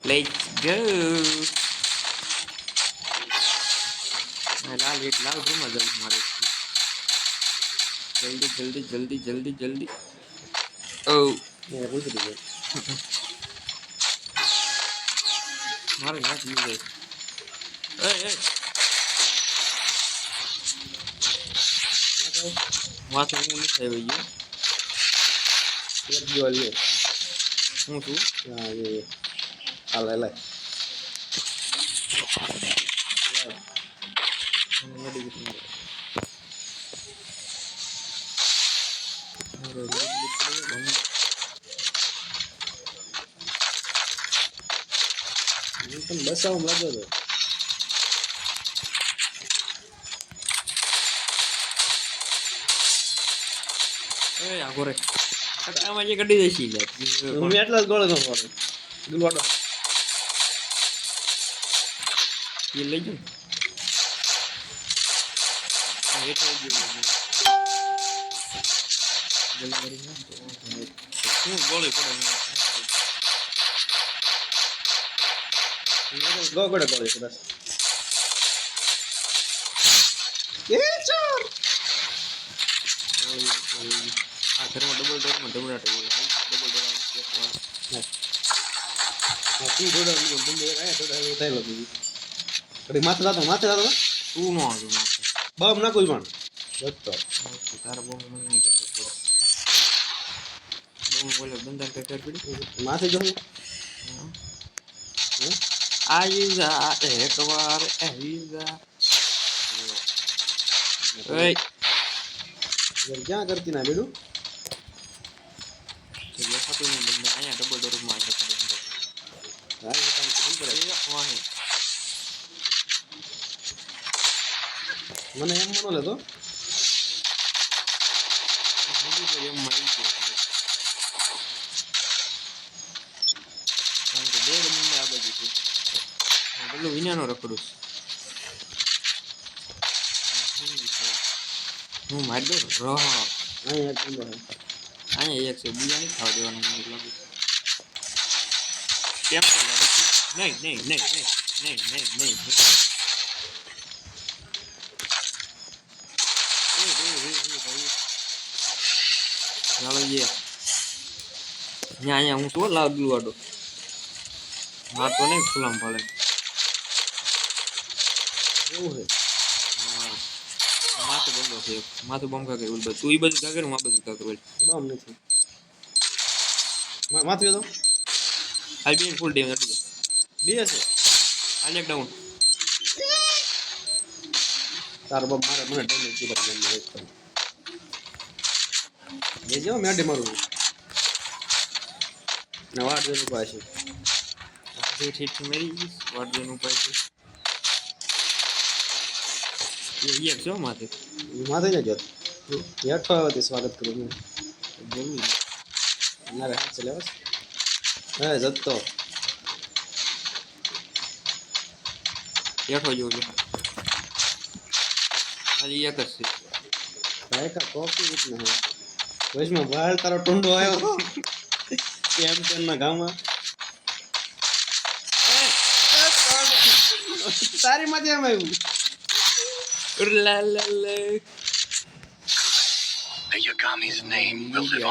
Let's go. लाल एक लाल room में जल्दी मारे जल्दी जल्दी जल्दी जल्दी जल्दी ओ ये कुछ नहीं है मारे ना जी गए ए वहां से वो नहीं खाई हुई है ये दिवाली है हूं तू हां ये आला ले मैंने भी कितने तुम बस आओ लगा दो ए आगोरे कट्टा में ये गड्डी देसी ले तुम એટલા જ ગોળ ગો મારો ગુલવાડો ये ले जो ये तो जो जल्दी ना तो गोले पड़े ગો ગોળ ગોળ બસ એ ચોર આ ઘરમાં ડબલ ડોર માં ડબલ તું જોડો બંધ આયા તો થાય લાગી કડી માથે જાતો તું નો આવજો માથે બમ ના કોઈ પણ જતો તારા બહુ મને નહીં કહેતો બહુ બોલે બંધન કઈ પડી માથે જો આઈઝા એકવાર આઈઝા ઓય ક્યાં કરતી ના બેડું તો ये खाते नहीं बंदा आया डबल डोर में आके खड़े હા એ કામ કરે वाहे મને એમ મનો લેતો मुझे तो ये मारी के કારણ કે બે બંને આ બાજુ છે બોલો વિનાનો રખડું હું મારી દો રહો અહીં એક નંબર અહીંયા એક છે બીજા નહીં ખાવા દેવાનું મને લાગે કેમ તો લાગે છે નહીં નહીં નહીં નહીં નહીં નહીં નહીં ચાલો ये અહીંયા હું તો લાગુ વાડો હા તો નહીં ખુલ્લામ પડે એવું છે માથે બંધો છે માથે બમ કા કરી તું ઈ બધું કા કર હું આ બધું કા કરું બમ નથી માથે જો આઈ બીન ફૂલ ડેમેજ હતી બે છે આને એક ડાઉન તાર બમ મારે મને ડેમેજ કીધા મને એક કર એ જો મેડે મારું ના વાડ દેનું પાછે આજે ઠીક છે મેરી વાડ દેનું પાછે ये क्यों माथे માથે જ જતો હેઠો આવતી સ્વાગત કરું હું જરૂર મારે હાથ ચલે બસ હે જતો હેઠો જોજો ખાલી એક જ છે ભાઈ કા કોફી કિતના હે વૈષ્ણવ બાળ તારો ટુંડો આવ્યો કેમ કેમ ના ગામમાં તારી માથે એમ આવ્યું La la la. The Yagami's name will live on.